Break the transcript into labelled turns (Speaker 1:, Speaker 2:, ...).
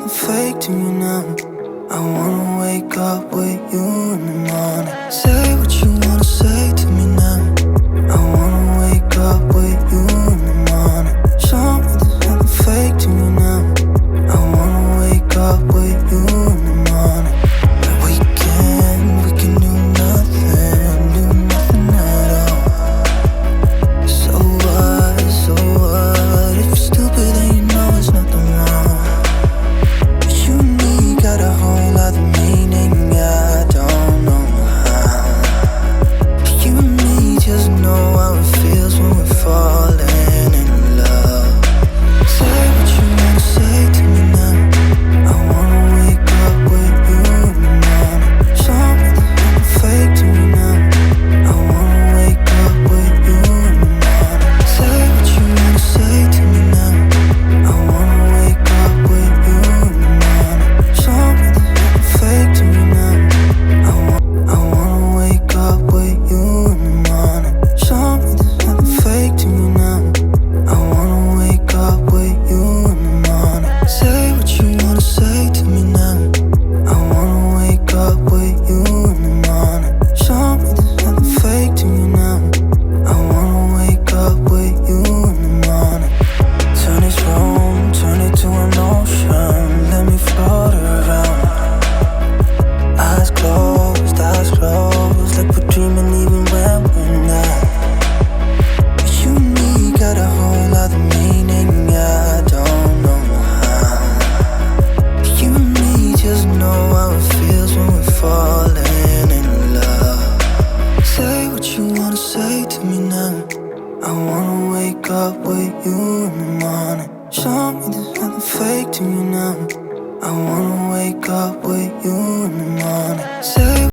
Speaker 1: nothing fake to me now. I wanna wake up with you in the morning. Say what you wanna say to me now. I wanna wake up with you in the morning. Show me there's nothing fake to me now. I wanna wake up with you in the morning. We can do nothing at all. So what, if you're stupid then you know it's nothing wrong. You and me got a whole other meaning, I don't know how. You and me just know how it feels when we're falling in love. Say what you wanna say to me now. I wanna wake up with you in the morning. Show me there's nothing fake to me now. I wanna wake up with you in the morning. Say what you wanna say to me now. I wanna wake up with you in the morning. Show me there's nothing fake to me now. I wanna wake up with you in the morning. Show me there's nothing fake to me now. I wanna wake up with you in the morning. Say what you wanna say to me now. I wanna wake up with you in the morning. Show me there's nothing fake to me now. I wanna wake up with you in the morning. Turn this room, turn it to an ocean. Let me float around. Eyes closed, like we're dreaming even when we're not. You and me got a whole other meaning, I don't know how. You and me just know how it feels when we're falling in love. Say what you wanna say to me now. I wanna wake up with you in the morning. Show me there's nothing fake to me now. I wanna wake up with you